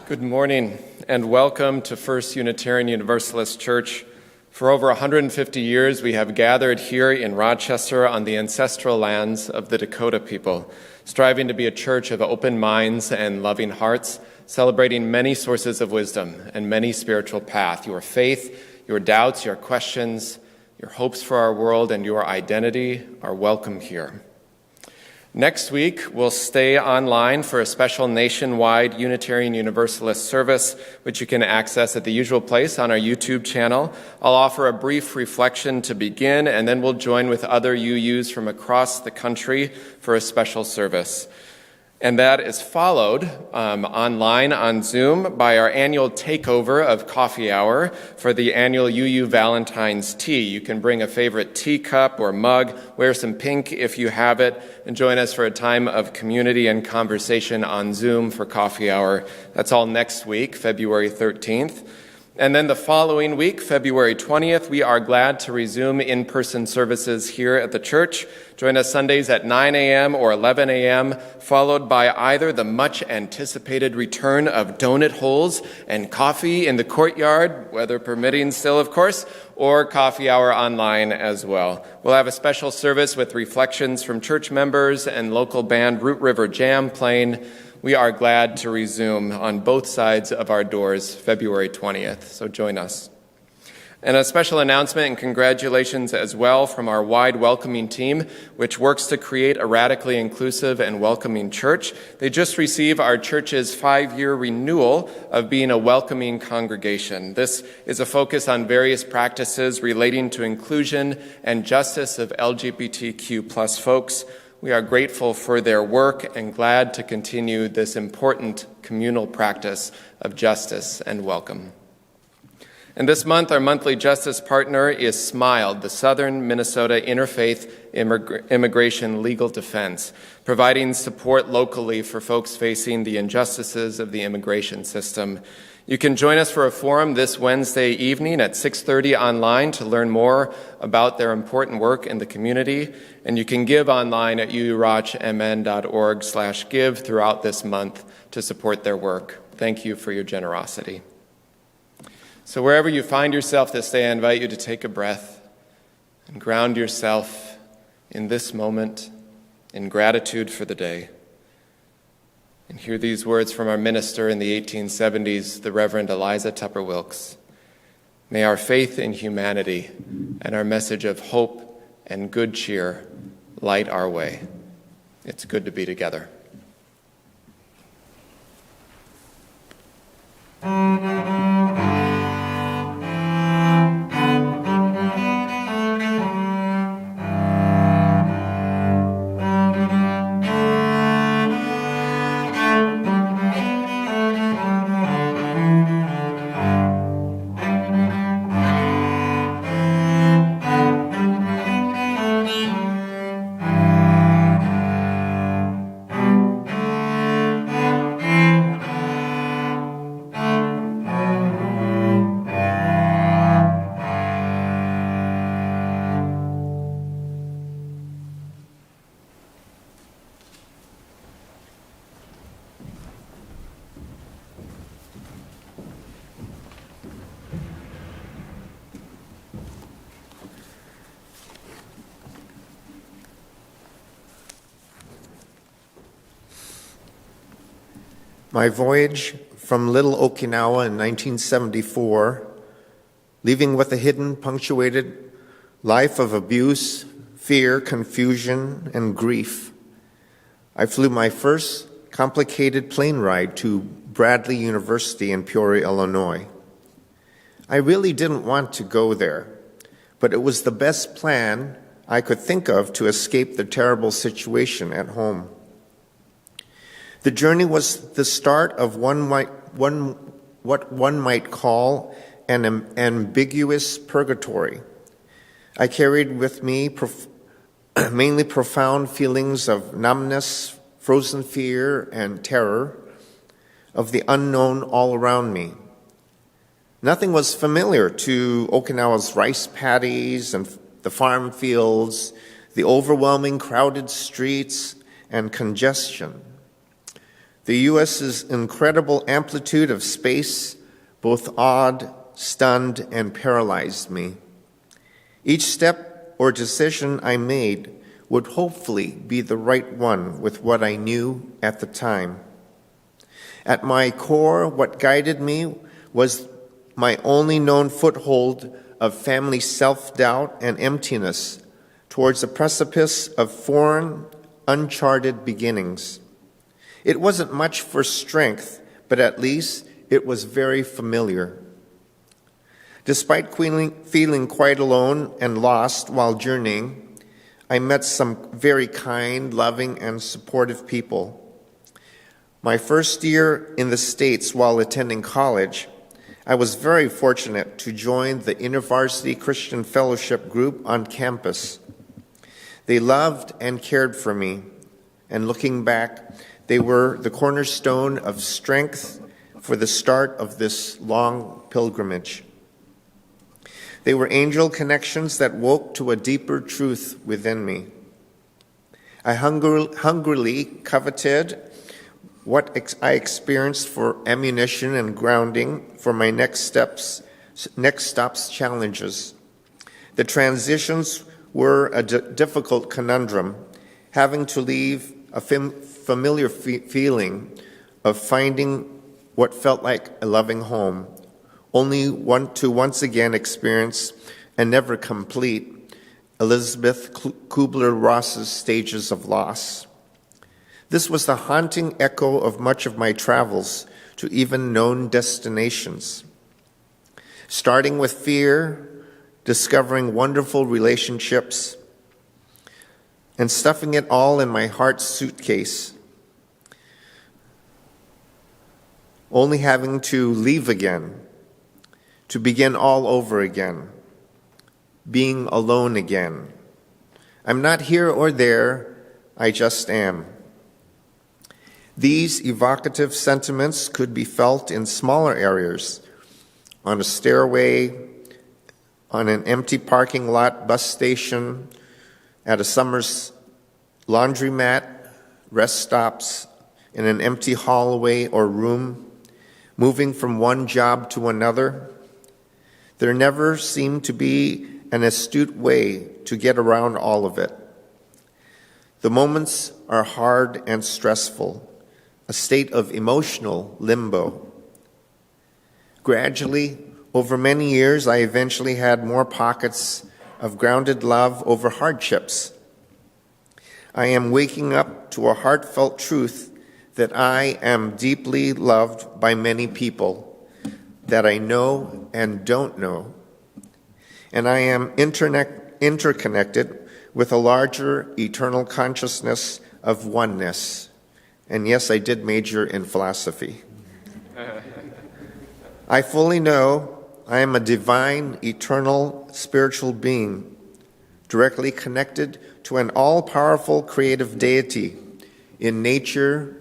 Good morning and welcome to First Unitarian Universalist Church. For over 150 years, we have gathered here in Rochester on the ancestral lands of the Dakota people, striving to be a church of open minds and loving hearts, celebrating many sources of wisdom and many spiritual paths. Your faith, your doubts, your questions, your hopes for our world, and your identity are welcome here. Next week, we'll stay online for a special nationwide Unitarian Universalist service, which you can access at the usual place on our YouTube channel. I'll offer a brief reflection to begin, and then we'll join with other UUs from across the country for a special service. And that is followed online on Zoom by our annual takeover of Coffee Hour for the annual UU Valentine's Tea. You can bring a favorite teacup or mug, wear some pink if you have it, and join us for a time of community and conversation on Zoom for Coffee Hour. That's all next week, February 13th. And then the following week, February 20th, we are glad to resume in-person services here at the church. Join us Sundays at 9 a.m. or 11 a.m., followed by either the much-anticipated return of donut holes and coffee in the courtyard, weather permitting still, of course, or Coffee Hour online as well. We'll have a special service with reflections from church members and local band Root River Jam playing. We are glad to resume on both sides of our doors February 20th, so join us. And a special announcement and congratulations as well from our wide welcoming team, which works to create a radically inclusive and welcoming church. They just received our church's 5-year renewal of being a welcoming congregation. This is a focus on various practices relating to inclusion and justice of LGBTQ plus folks. We are grateful for their work and glad to continue this important communal practice of justice and welcome. And this month, our monthly justice partner is SMILE, the Southern Minnesota Interfaith Immigration Legal Defense, providing support locally for folks facing the injustices of the immigration system. You can join us for a forum this Wednesday evening at 6:30 online to learn more about their important work in the community, and you can give online at uurochmn.org/give throughout this month to support their work. Thank you for your generosity. So wherever you find yourself this day, I invite you to take a breath and ground yourself in this moment in gratitude for the day. And hear these words from our minister in the 1870s, the Reverend Eliza Tupper Wilkes. May our faith in humanity and our message of hope and good cheer light our way. It's good to be together. My voyage from Little Okinawa in 1974, leaving with a hidden, punctuated life of abuse, fear, confusion, and grief. I flew my first complicated plane ride to Bradley University in Peoria, Illinois. I really didn't want to go there, but it was the best plan I could think of to escape the terrible situation at home. The journey was the start of what one might call an ambiguous purgatory. I carried with me mainly profound feelings of numbness, frozen fear, and terror of the unknown all around me. Nothing was familiar to Okinawa's rice paddies and the farm fields, the overwhelming crowded streets, and congestion. The U.S.'s incredible amplitude of space both awed, stunned, and paralyzed me. Each step or decision I made would hopefully be the right one with what I knew at the time. At my core, what guided me was my only known foothold of family self-doubt and emptiness towards a precipice of foreign, uncharted beginnings. It wasn't much for strength, but at least it was very familiar. Despite feeling quite alone and lost while journeying, I met some very kind, loving, and supportive people. My first year in the States while attending college, I was very fortunate to join the InterVarsity Christian Fellowship group on campus. They loved and cared for me, and looking back, they were the cornerstone of strength for the start of this long pilgrimage. They were angel connections that woke to a deeper truth within me. I hungrily coveted what I experienced for ammunition and grounding for my next stop's challenges. The transitions were a difficult conundrum, having to leave a familiar feeling of finding what felt like a loving home, only to once again experience and never complete Elizabeth Kubler-Ross's stages of loss. This was the haunting echo of much of my travels to even known destinations. Starting with fear, discovering wonderful relationships, and stuffing it all in my heart's suitcase, only having to leave again, to begin all over again, being alone again. I'm not here or there, I just am. These evocative sentiments could be felt in smaller areas, on a stairway, on an empty parking lot, bus station, at a summer's laundromat, rest stops, in an empty hallway or room, moving from one job to another. There never seemed to be an astute way to get around all of it. The moments are hard and stressful, a state of emotional limbo. Gradually, over many years, I eventually had more pockets of grounded love over hardships. I am waking up to a heartfelt truth that I am deeply loved by many people that I know and don't know. And I am interconnected with a larger eternal consciousness of oneness. And yes, I did major in philosophy. I fully know I am a divine, eternal, spiritual being, directly connected to an all-powerful creative deity in nature,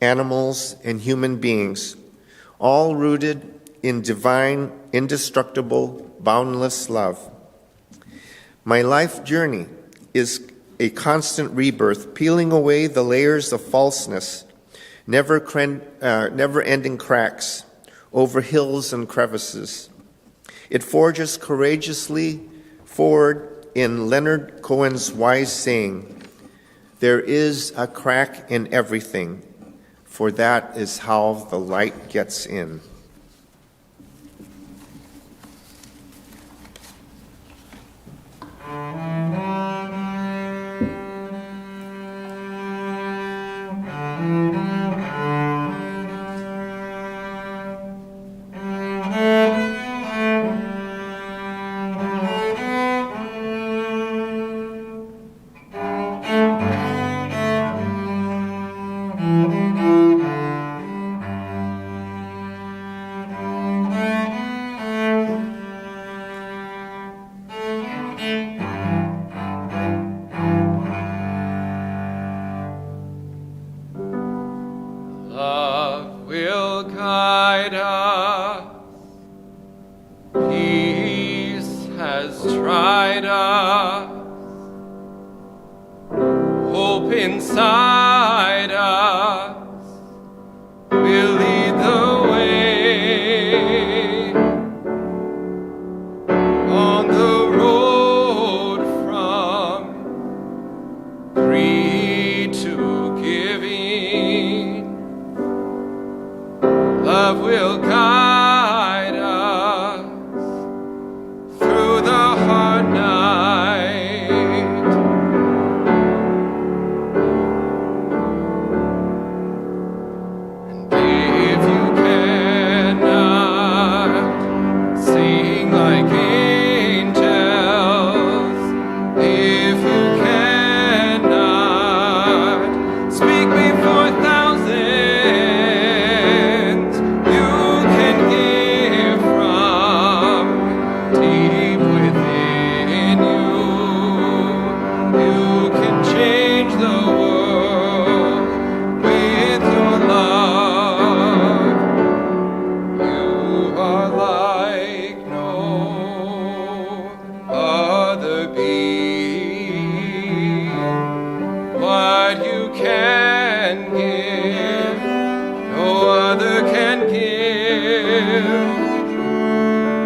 animals, and human beings, all rooted in divine, indestructible, boundless love. My life journey is a constant rebirth, peeling away the layers of falseness, never-ending cracks over hills and crevices. It forges courageously forward in Leonard Cohen's wise saying, "There is a crack in everything, for that is how the light gets in." Love will guide us. Peace has tried us. Hope inside us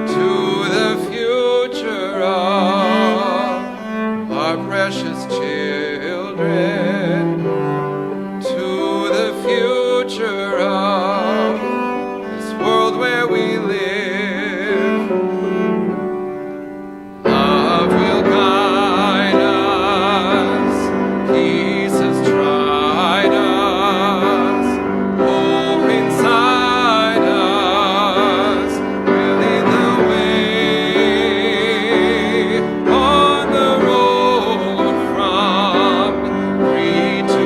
to the future of our precious children, to the future of this world where we live. Love will guide us, peace has tried us, hope inside us will lead the way on the road from greed to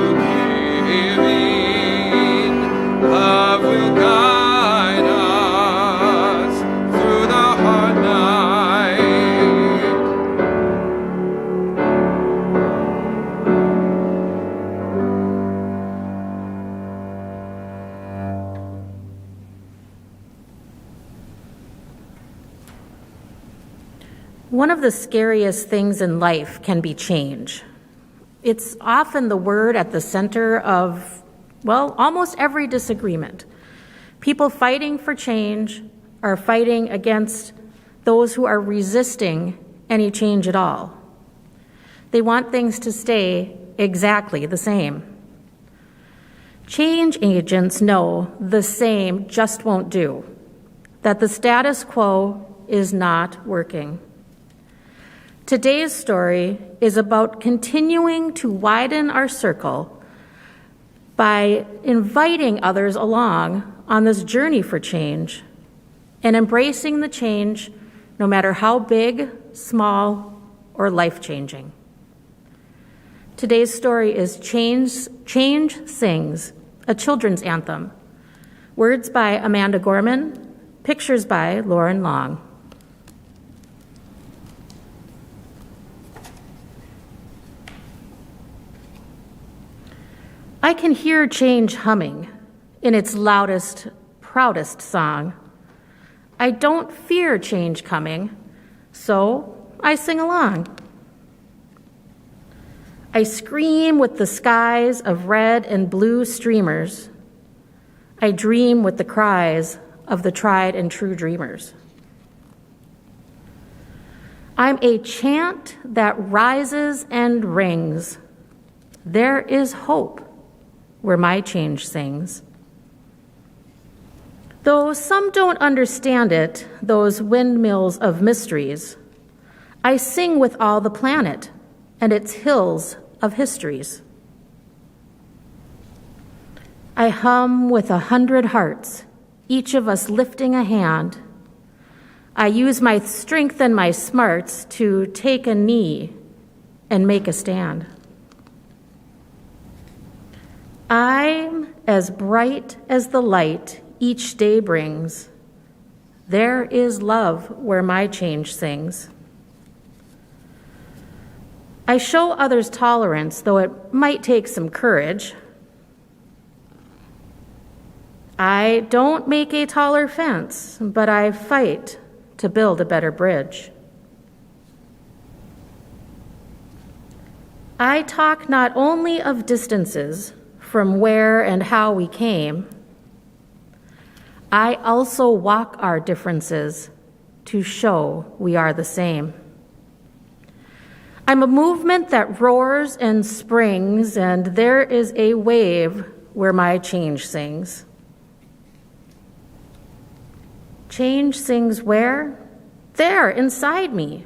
giving. Love will guide us through the hard night. One of the scariest things in life can be change. It's often the word at the center of, well, almost every disagreement. People fighting for change are fighting against those who are resisting any change at all. They want things to stay exactly the same. Change agents know the same just won't do, that the status quo is not working. Today's story is about continuing to widen our circle by inviting others along on this journey for change and embracing the change no matter how big, small, or life-changing. Today's story is Change Sings, a children's anthem. Words by Amanda Gorman, pictures by Lauren Long. I can hear change humming in its loudest, proudest song. I don't fear change coming, so I sing along. I scream with the skies of red and blue streamers. I dream with the cries of the tried and true dreamers. I'm a chant that rises and rings. There is hope where my change sings. Though some don't understand it, those windmills of mysteries, I sing with all the planet and its hills of histories. I hum with 100 hearts, each of us lifting a hand. I use my strength and my smarts to take a knee and make a stand. I'm as bright as the light each day brings. There is love where my change sings. I show others tolerance, though it might take some courage. I don't make a taller fence, but I fight to build a better bridge. I talk not only of distances, from where and how we came, I also walk our differences to show we are the same. I'm a movement that roars and springs, and there is a wave where my change sings. Change sings where? There, inside me,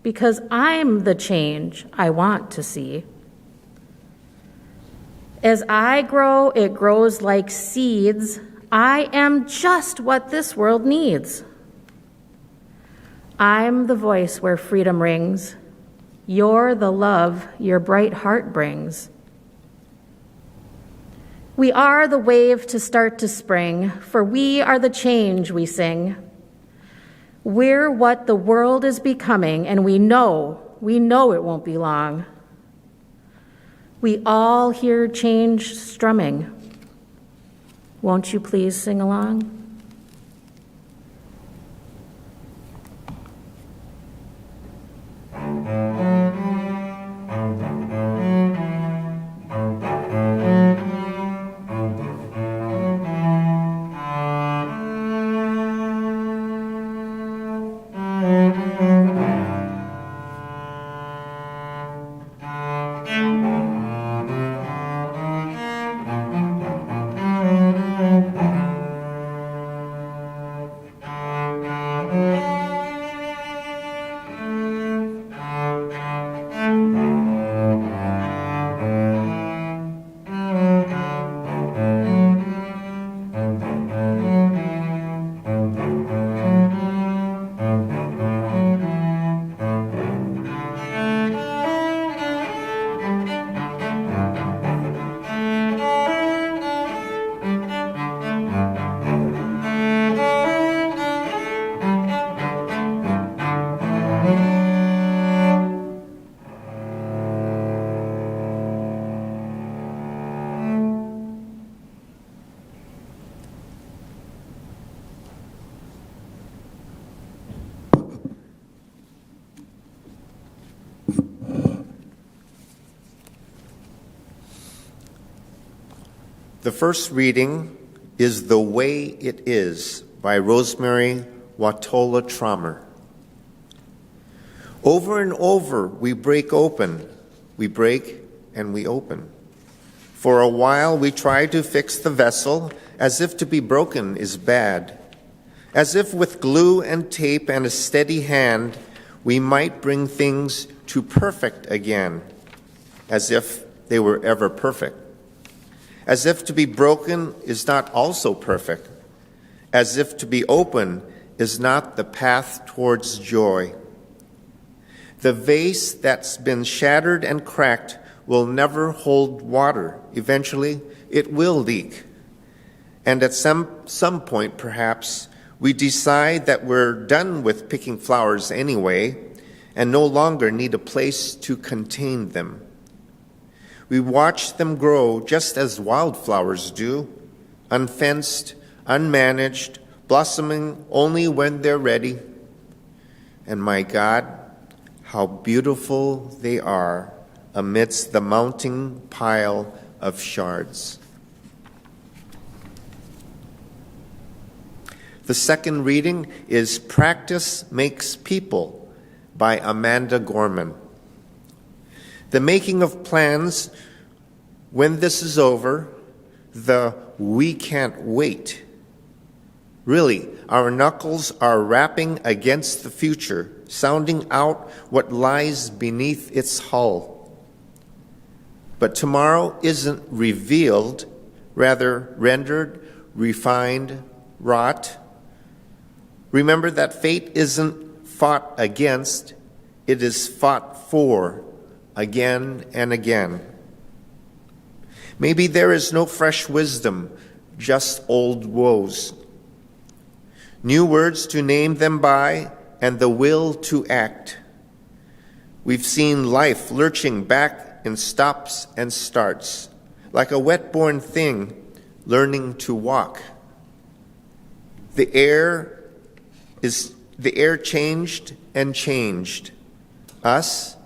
because I'm the change I want to see. As I grow, it grows like seeds. I am just what this world needs. I'm the voice where freedom rings. You're the love your bright heart brings. We are the wave to start to spring, for we are the change we sing. We're what the world is becoming, and we know it won't be long. We all hear change strumming. Won't you please sing along? The first reading is The Way It Is by Rosemary Watola Trommer. Over and over we break open, we break and we open. For a while we try to fix the vessel, as if to be broken is bad. As if with glue and tape and a steady hand we might bring things to perfect again, as if they were ever perfect. As if to be broken is not also perfect. As if to be open is not the path towards joy. The vase that's been shattered and cracked will never hold water. Eventually, it will leak. And at some point, perhaps, we decide that we're done with picking flowers anyway and no longer need a place to contain them. We watch them grow just as wildflowers do, unfenced, unmanaged, blossoming only when they're ready. And my God, how beautiful they are amidst the mounting pile of shards. The second reading is Practice Makes People by Amanda Gorman. The making of plans, when this is over, the we can't wait. Really, our knuckles are rapping against the future, sounding out what lies beneath its hull. But tomorrow isn't revealed, rather rendered, refined, wrought. Remember that fate isn't fought against, it is fought for again and again. Maybe there is no fresh wisdom, just old woes. New words to name them by and the will to act. We've seen life lurching back in stops and starts, like a wet-born thing learning to walk. The air changed and changed. Us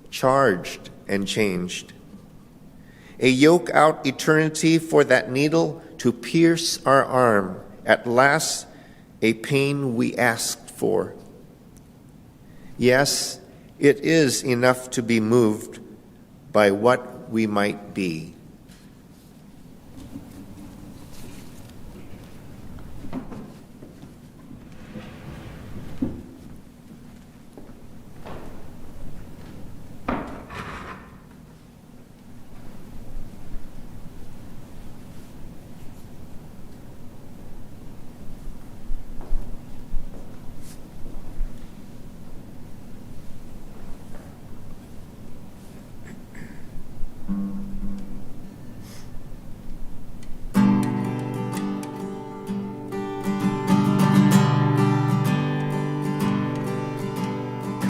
charged and changed. A yoke out eternity for that needle to pierce our arm. At last, a pain we asked for. Yes, it is enough to be moved by what we might be.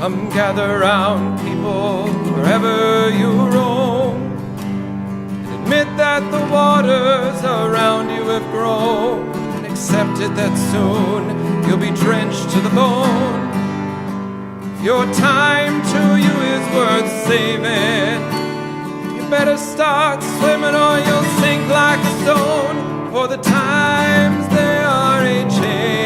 Come gather round, people, wherever you roam. Admit that the waters around you have grown, and accept it that soon you'll be drenched to the bone. If your time to you is worth saving, you better start swimming or you'll sink like a stone, for the times they are a-changing.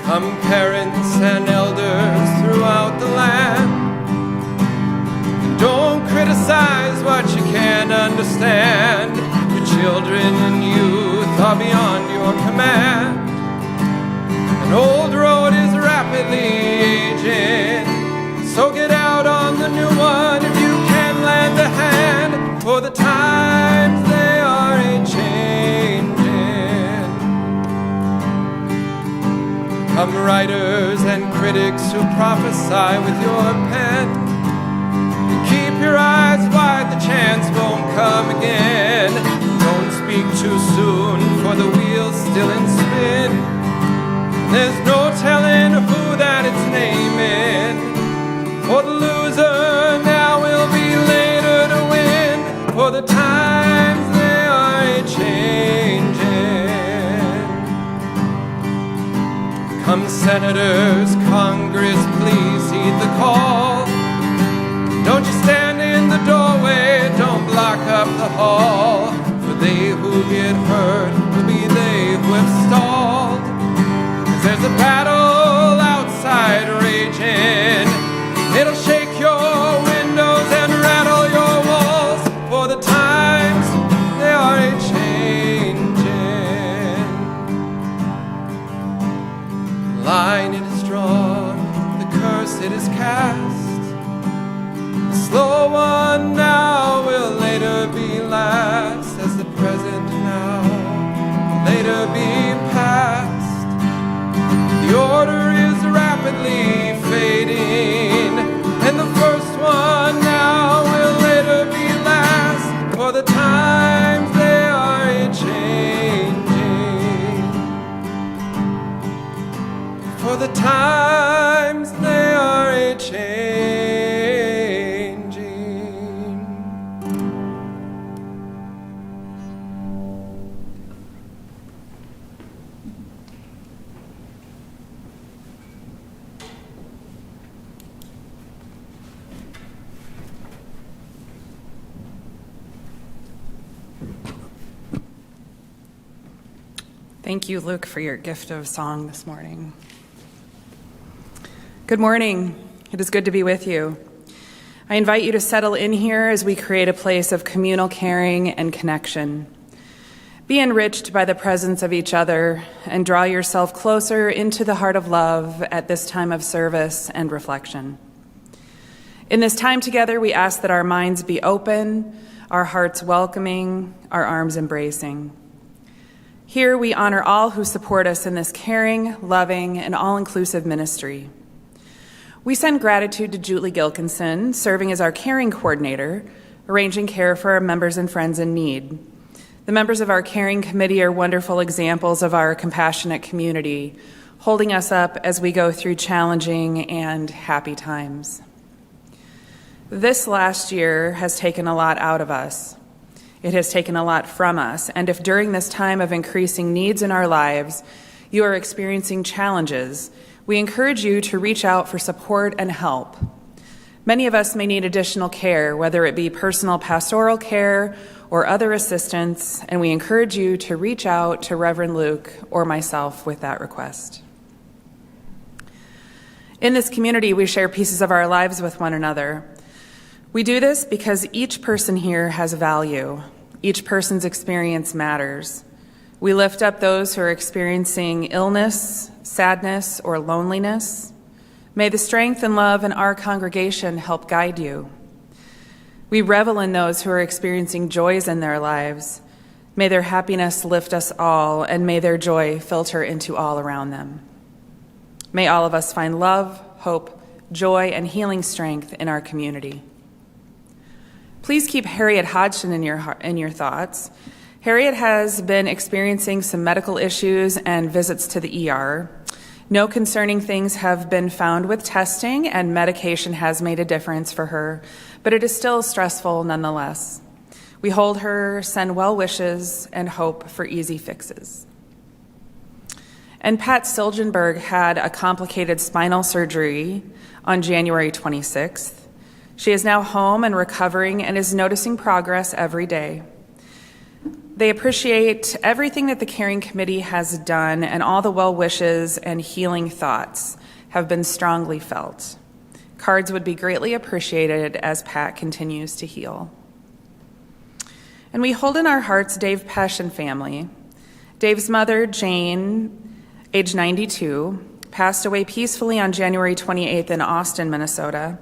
Come parents and elders throughout the land, and don't criticize what you can't understand. Your children and youth are beyond your command. An old road is rapidly aging, so get out on the new one if you can lend a hand, for the times they are a-changing. Come writers and critics who prophesy with your pen, and keep your eyes wide, the chance won't come again. Don't speak too soon, for the wheel's still in spin. There's no telling who that it's naming, for the loser now will be later to win, for the times they are a-changing. Come senators, Congress, please heed the call. Don't you stand in the doorway up the hall, for they who get hurt will be they who have stalled. 'Cause there's a battle outside raging, it'll shake your windows and rattle your walls, for the times they are a-changing. The line it is drawn, the curse it is cast. The slow one now will later be last, as the present now will later be past. The order is rapidly fading, and the first one now will later be last, for the times they are a-changing. For the times they are a-changing. Thank you, Luke, for your gift of song this morning. Good morning. It is good to be with you. I invite you to settle in here as we create a place of communal caring and connection. Be enriched by the presence of each other and draw yourself closer into the heart of love at this time of service and reflection. In this time together, we ask that our minds be open, our hearts welcoming, our arms embracing. Here we honor all who support us in this caring, loving, and all-inclusive ministry. We send gratitude to Julie Gilkinson, serving as our caring coordinator, arranging care for our members and friends in need. The members of our caring committee are wonderful examples of our compassionate community, holding us up as we go through challenging and happy times. This last year has taken a lot out of us. It has taken a lot from us, and if during this time of increasing needs in our lives, you are experiencing challenges, we encourage you to reach out for support and help. Many of us may need additional care, whether it be personal pastoral care or other assistance, and we encourage you to reach out to Reverend Luke or myself with that request. In this community, we share pieces of our lives with one another. We do this because each person here has value. Each person's experience matters. We lift up those who are experiencing illness, sadness, or loneliness. May the strength and love in our congregation help guide you. We revel in those who are experiencing joys in their lives. May their happiness lift us all, and may their joy filter into all around them. May all of us find love, hope, joy, and healing strength in our community. Please keep Harriet Hodgson in your thoughts. Harriet has been experiencing some medical issues and visits to the ER. No concerning things have been found with testing, and medication has made a difference for her, but it is still stressful nonetheless. We hold her, send well wishes, and hope for easy fixes. And Pat Silgenberg had a complicated spinal surgery on January 26th. She is now home and recovering and is noticing progress every day. They appreciate everything that the Caring Committee has done, and all the well wishes and healing thoughts have been strongly felt. Cards would be greatly appreciated as Pat continues to heal. And we hold in our hearts Dave Pesh and family. Dave's mother, Jane, age 92, passed away peacefully on January 28th in Austin, Minnesota.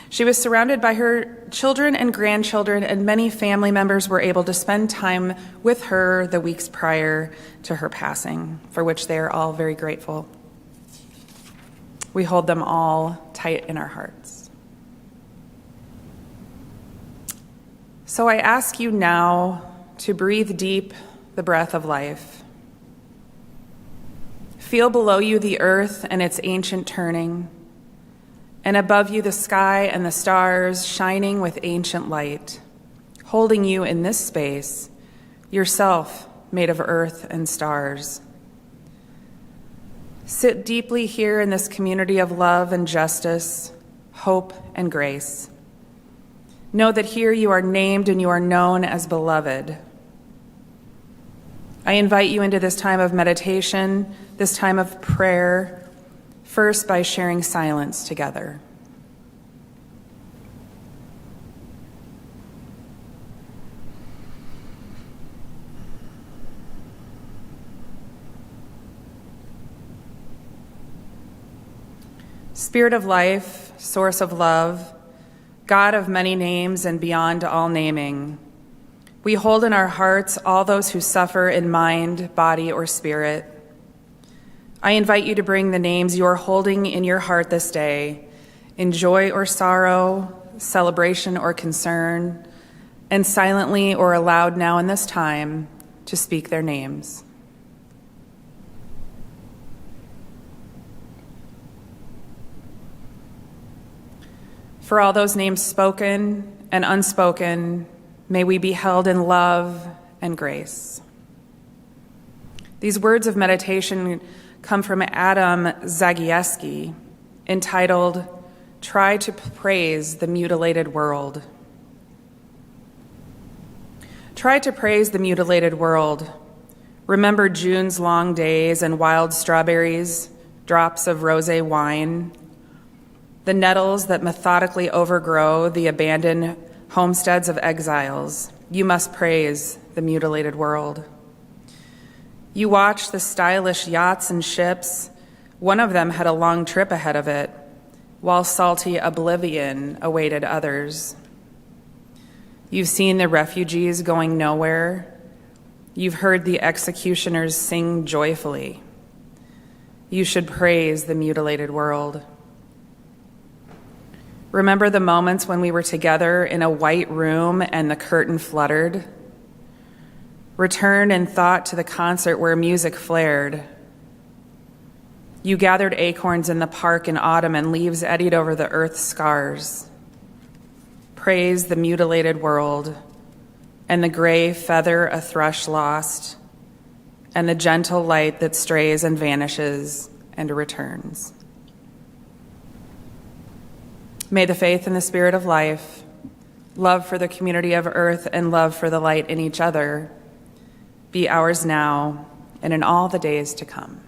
She was surrounded by her children and grandchildren, and many family members were able to spend time with her the weeks prior to her passing, for which they are all very grateful. We hold them all tight in our hearts. So I ask you now to breathe deep the breath of life. Feel below you the earth and its ancient turning, and above you the sky and the stars shining with ancient light, holding you in this space, yourself made of earth and stars. Sit deeply here in this community of love and justice, hope and grace. Know that here you are named and you are known as beloved. I invite you into this time of meditation, this time of prayer, first by sharing silence together. Spirit of life, source of love, God of many names and beyond all naming, we hold in our hearts all those who suffer in mind, body, or spirit. I invite you to bring the names you are holding in your heart this day, in joy or sorrow, celebration or concern, and silently or aloud now in this time to speak their names. For all those names spoken and unspoken, may we be held in love and grace. These words of meditation come from Adam Zagieski, entitled, "Try to Praise the Mutilated World." Try to praise the mutilated world. Remember June's long days and wild strawberries, drops of rosé wine, the nettles that methodically overgrow the abandoned homesteads of exiles. You must praise the mutilated world. You watched the stylish yachts and ships. One of them had a long trip ahead of it, while salty oblivion awaited others. You've seen the refugees going nowhere. You've heard the executioners sing joyfully. You should praise the mutilated world. Remember the moments when we were together in a white room and the curtain fluttered? Return in thought to the concert where music flared. You gathered acorns in the park in autumn and leaves eddied over the earth's scars. Praise the mutilated world and the gray feather a thrush lost and the gentle light that strays and vanishes and returns. May the faith in the Spirit of life, love for the community of earth, and love for the light in each other be ours now and in all the days to come.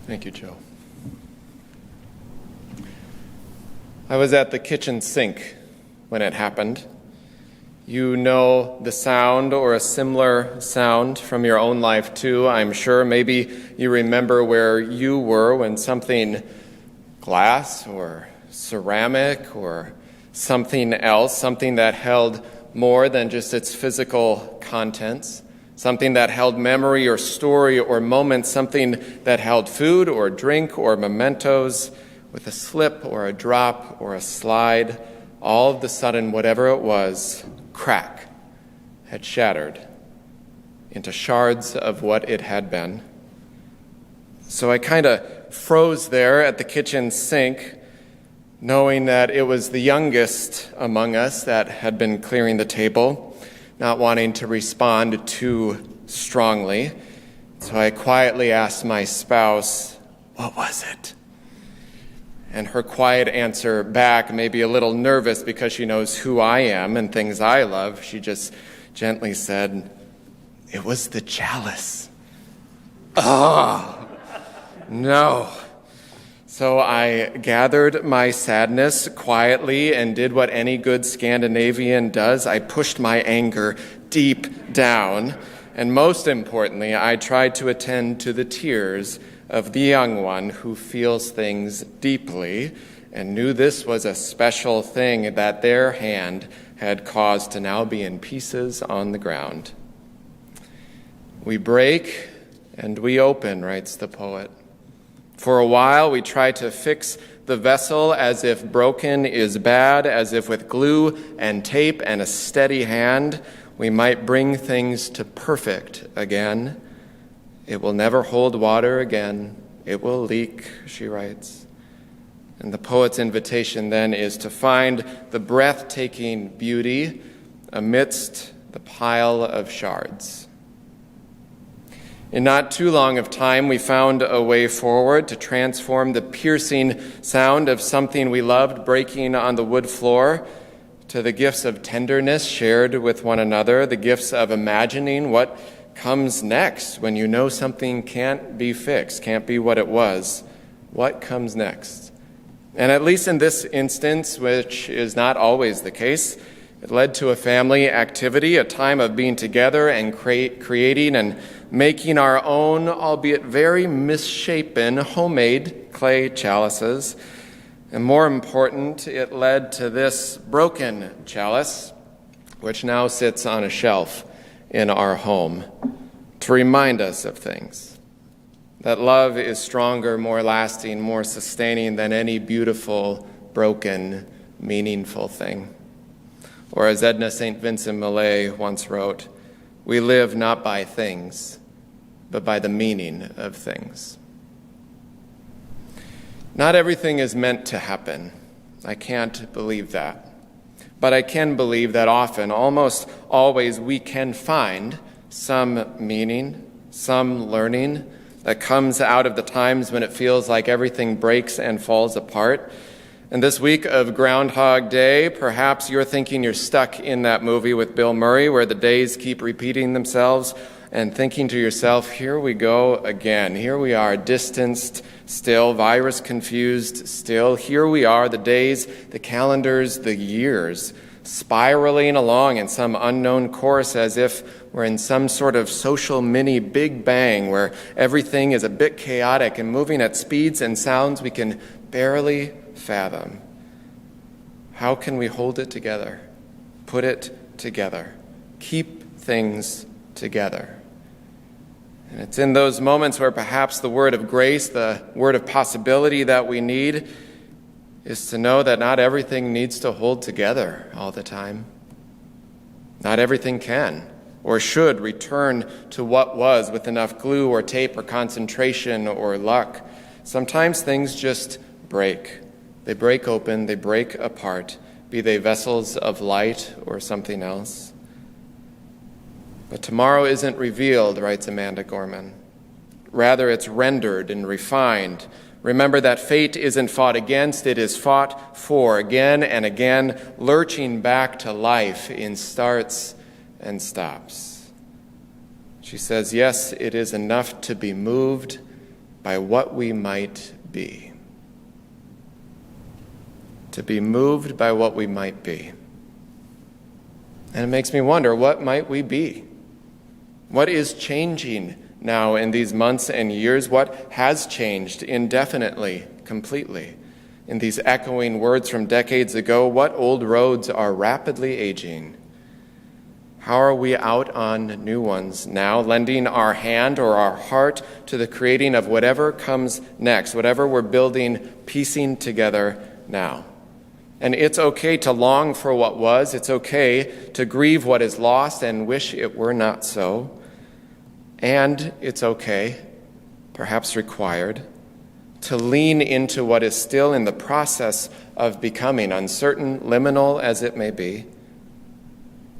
Thank you, Joe. I was at the kitchen sink when it happened. You know the sound or a similar sound from your own life too, I'm sure. Maybe you remember where you were when something glass or ceramic or something else, something that held more than just its physical contents, something that held memory or story or moments, something that held food or drink or mementos, with a slip or a drop or a slide, all of the sudden, whatever it was, crack, had shattered into shards of what it had been. So I kind of froze there at the kitchen sink, knowing that it was the youngest among us that had been clearing the table, not wanting to respond too strongly. So I quietly asked my spouse, "What was it?" And her quiet answer back, maybe a little nervous because she knows who I am and things I love, she just gently said, "It was the chalice." Oh, no. So I gathered my sadness quietly and did what any good Scandinavian does. I pushed my anger deep down. And most importantly, I tried to attend to the tears of the young one who feels things deeply and knew this was a special thing that their hand had caused to now be in pieces on the ground. We break and we open, writes the poet. For a while we try to fix the vessel as if broken is bad, as if with glue and tape and a steady hand we might bring things to perfect again. It will never hold water again. It will leak, she writes. And the poet's invitation then is to find the breathtaking beauty amidst the pile of shards. In not too long of time, we found a way forward to transform the piercing sound of something we loved breaking on the wood floor to the gifts of tenderness shared with one another, the gifts of imagining what comes next when you know something can't be fixed, can't be what it was. What comes next? And at least in this instance, which is not always the case, it led to a family activity, a time of being together and creating and making our own, albeit very misshapen, homemade clay chalices. And more important, it led to this broken chalice, which now sits on a shelf in our home to remind us of things. That love is stronger, more lasting, more sustaining than any beautiful, broken, meaningful thing. Or as Edna St. Vincent Millay once wrote, we live not by things, but by the meaning of things. Not everything is meant to happen. I can't believe that. But I can believe that often, almost always, we can find some meaning, some learning that comes out of the times when it feels like everything breaks and falls apart. And this week of Groundhog Day, perhaps you're thinking you're stuck in that movie with Bill Murray where the days keep repeating themselves and thinking to yourself, here we go again. Here we are, distanced still, virus confused still. Here we are, the days, the calendars, the years, spiraling along in some unknown course as if we're in some sort of social mini Big Bang where everything is a bit chaotic and moving at speeds and sounds we can barely fathom. How can we hold it together, put it together, keep things together? And it's in those moments where perhaps the word of grace, the word of possibility that we need is to know that not everything needs to hold together all the time. Not everything can or should return to what was with enough glue or tape or concentration or luck. Sometimes things just break. They break open, they break apart, be they vessels of light or something else. But tomorrow isn't revealed, writes Amanda Gorman. Rather, it's rendered and refined. Remember that fate isn't fought against, it is fought for again and again, lurching back to life in starts and stops. She says, yes, it is enough to be moved by what we might be. To be moved by what we might be. And it makes me wonder, what might we be? What is changing now in these months and years? What has changed indefinitely, completely? In these echoing words from decades ago, what old roads are rapidly aging? How are we out on new ones now, lending our hand or our heart to the creating of whatever comes next, whatever we're building, piecing together now? And it's okay to long for what was. It's okay to grieve what is lost and wish it were not so. And it's okay, perhaps required, to lean into what is still in the process of becoming, uncertain, liminal as it may be.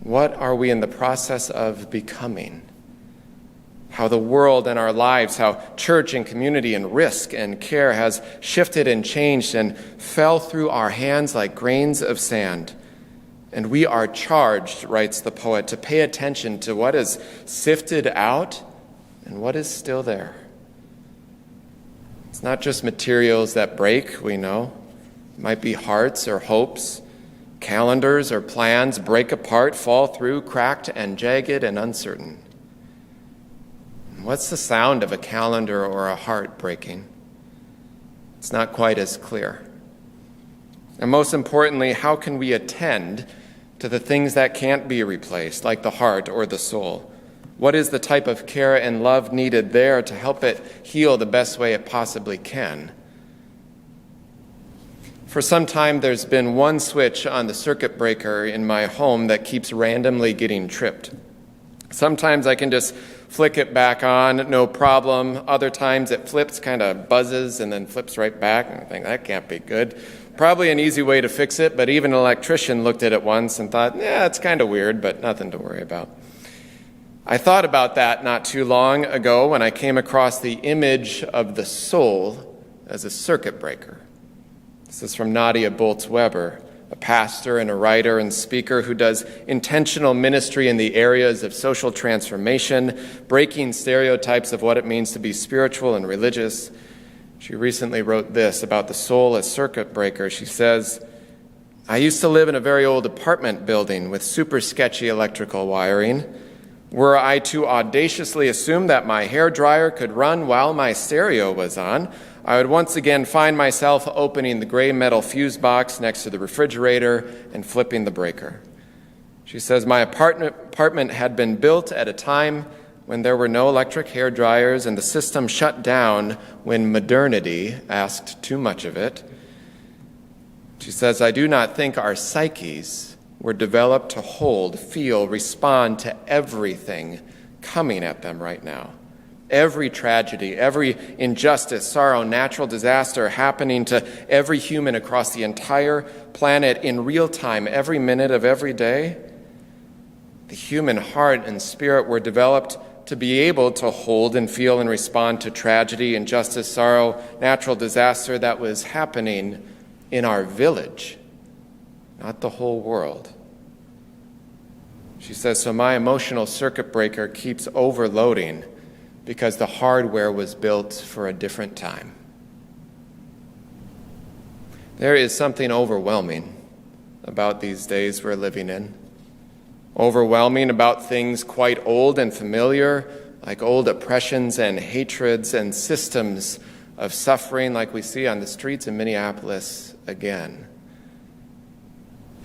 What are we in the process of becoming? How the world and our lives, how church and community and risk and care has shifted and changed and fell through our hands like grains of sand. And we are charged, writes the poet, to pay attention to what is sifted out and what is still there. It's not just materials that break, we know. It might be hearts or hopes, calendars or plans break apart, fall through, cracked and jagged and uncertain. What's the sound of a calendar or a heart breaking? It's not quite as clear. And most importantly, how can we attend to the things that can't be replaced, like the heart or the soul? What is the type of care and love needed there to help it heal the best way it possibly can? For some time, there's been one switch on the circuit breaker in my home that keeps randomly getting tripped. Sometimes I can just flick it back on, no problem. Other times it flips, kind of buzzes, and then flips right back. And I think, that can't be good. Probably an easy way to fix it, but even an electrician looked at it once and thought, it's kind of weird, but nothing to worry about. I thought about that not too long ago when I came across the image of the soul as a circuit breaker. This is from Nadia Bolz-Weber, a pastor and a writer and speaker who does intentional ministry in the areas of social transformation, breaking stereotypes of what it means to be spiritual and religious. She recently wrote this about the soul as circuit breaker. She says, I used to live in a very old apartment building with super sketchy electrical wiring. Were I to audaciously assume that my hairdryer could run while my stereo was on, I would once again find myself opening the gray metal fuse box next to the refrigerator and flipping the breaker. She says, my apartment had been built at a time when there were no electric hairdryers and the system shut down when modernity asked too much of it. She says, I do not think our psyches were developed to hold, feel, respond to everything coming at them right now. Every tragedy, every injustice, sorrow, natural disaster happening to every human across the entire planet in real time, every minute of every day. The human heart and spirit were developed to be able to hold and feel and respond to tragedy, injustice, sorrow, natural disaster that was happening in our village, not the whole world. She says, so my emotional circuit breaker keeps overloading because the hardware was built for a different time. There is something overwhelming about these days we're living in. Overwhelming about things quite old and familiar, like old oppressions and hatreds and systems of suffering like we see on the streets in Minneapolis again.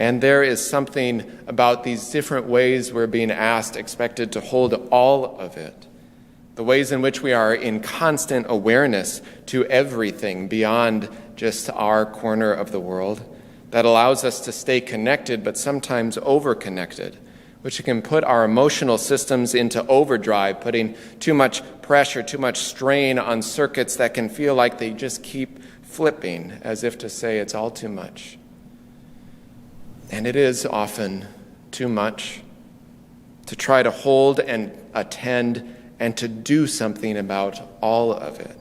And there is something about these different ways we're being asked, expected to hold all of it. The ways in which we are in constant awareness to everything beyond just our corner of the world that allows us to stay connected, but sometimes over-connected, which can put our emotional systems into overdrive, putting too much pressure, too much strain on circuits that can feel like they just keep flipping, as if to say it's all too much. And it is often too much to try to hold and attend and to do something about all of it.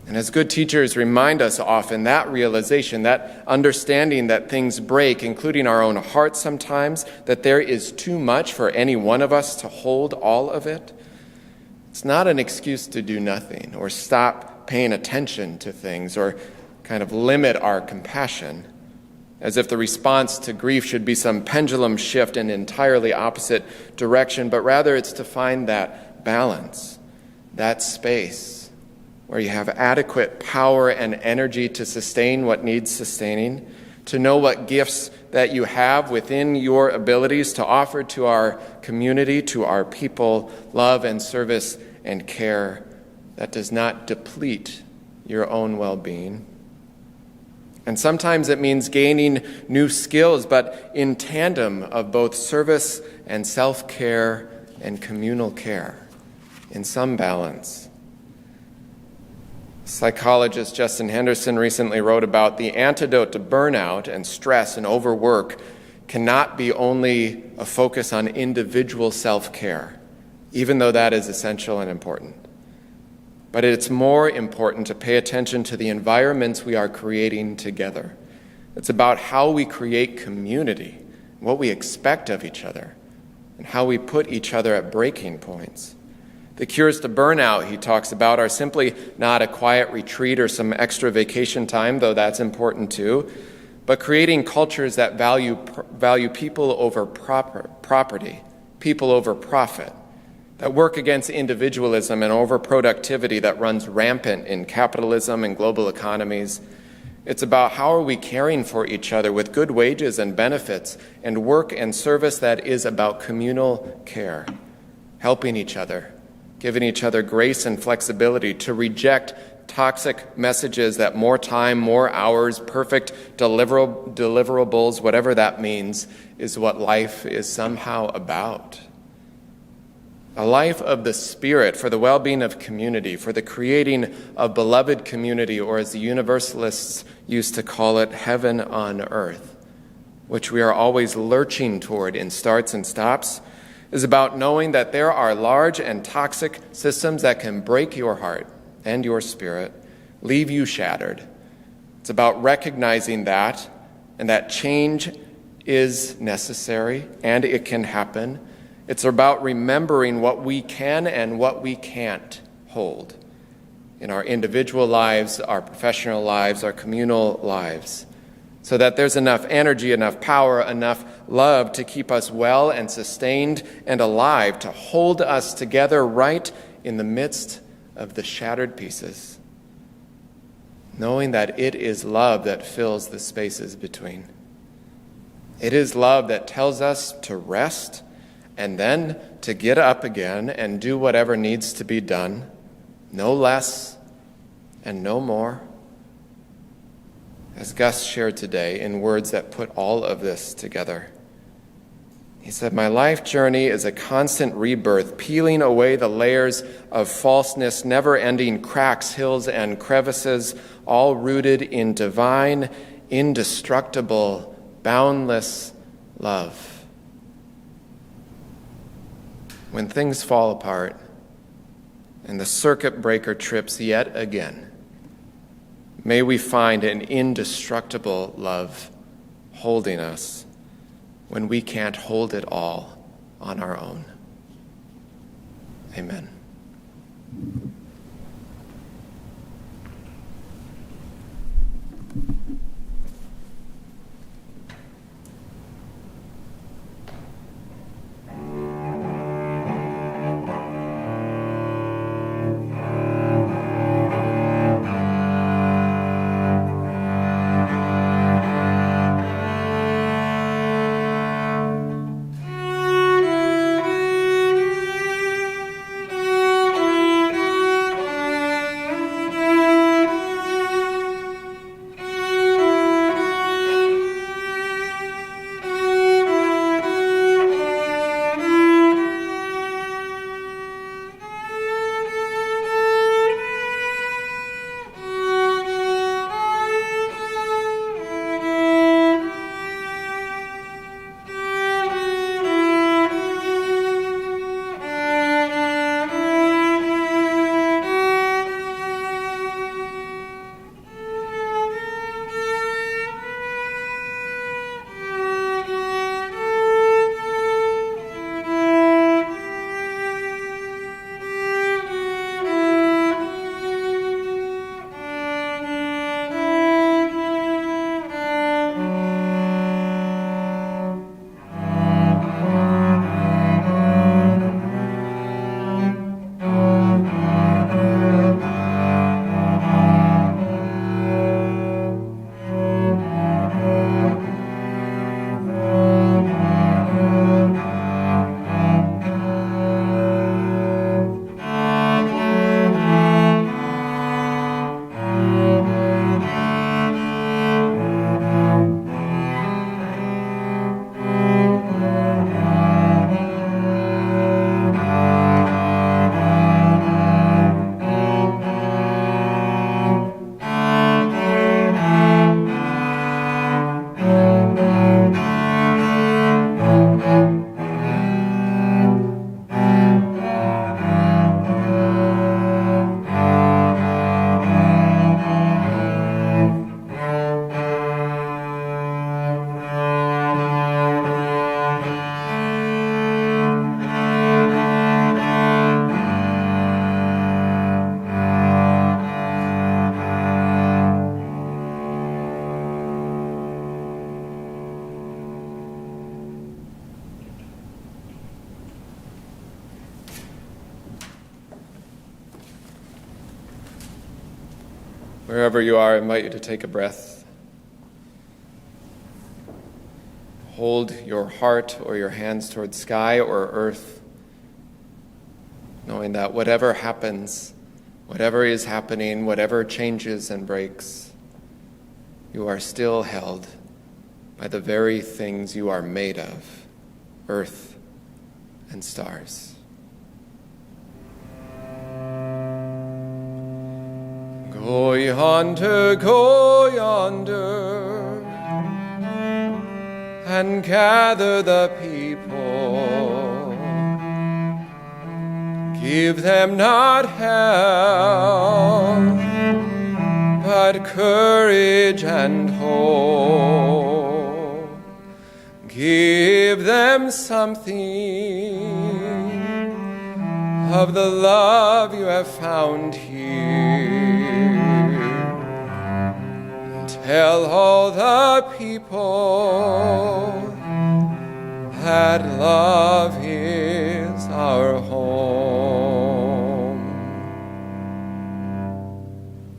And as good teachers remind us often, that realization, that understanding that things break, including our own hearts sometimes, that there is too much for any one of us to hold all of it, It's not an excuse to do nothing or stop paying attention to things or kind of limit our compassion, as if the response to grief should be some pendulum shift in an entirely opposite direction, but rather it's to find that balance, that space where you have adequate power and energy to sustain what needs sustaining, to know what gifts that you have within your abilities to offer to our community, to our people, love and service and care that does not deplete your own well-being. And sometimes it means gaining new skills, but in tandem of both service and self-care and communal care, in some balance. Psychologist Justin Henderson recently wrote about the antidote to burnout and stress and overwork cannot be only a focus on individual self-care, even though that is essential and important. But it's more important to pay attention to the environments we are creating together. It's about how we create community, what we expect of each other, and how we put each other at breaking points. The cures to burnout, he talks about, are simply not a quiet retreat or some extra vacation time, though that's important too, but creating cultures that value people over property, people over profit, that work against individualism and overproductivity that runs rampant in capitalism and global economies. It's about how are we caring for each other with good wages and benefits and work and service that is about communal care, helping each other, giving each other grace and flexibility to reject toxic messages that more time, more hours, perfect deliverables, whatever that means, is what life is somehow about. A life of the Spirit for the well-being of community, for the creating of beloved community, or as the Universalists used to call it, heaven on earth, which we are always lurching toward in starts and stops, is about knowing that there are large and toxic systems that can break your heart and your spirit, leave you shattered. It's about recognizing that and that change is necessary and it can happen. It's about remembering what we can and what we can't hold in our individual lives, our professional lives, our communal lives, so that there's enough energy, enough power, enough love to keep us well and sustained and alive, to hold us together right in the midst of the shattered pieces, knowing that it is love that fills the spaces between. It is love that tells us to rest and then to get up again and do whatever needs to be done, no less and no more. As Gus shared today in words that put all of this together. He said, "My life journey is a constant rebirth, peeling away the layers of falseness, never-ending cracks, hills, and crevices, all rooted in divine, indestructible, boundless love. When things fall apart and the circuit breaker trips yet again, may we find an indestructible love holding us when we can't hold it all on our own." Amen. Wherever you are, I invite you to take a breath. Hold your heart or your hands toward sky or earth, knowing that whatever happens, whatever is happening, whatever changes and breaks, you are still held by the very things you are made of, earth and stars. Go yonder, and gather the people. Give them not hell, but courage and hope. Give them something of the love you have found here. Tell all the people that love is our home.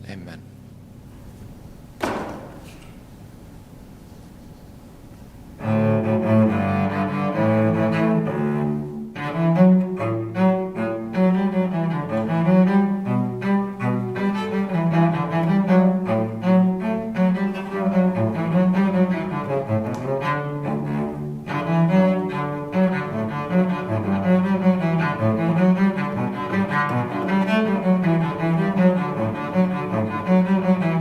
Amen. Amen.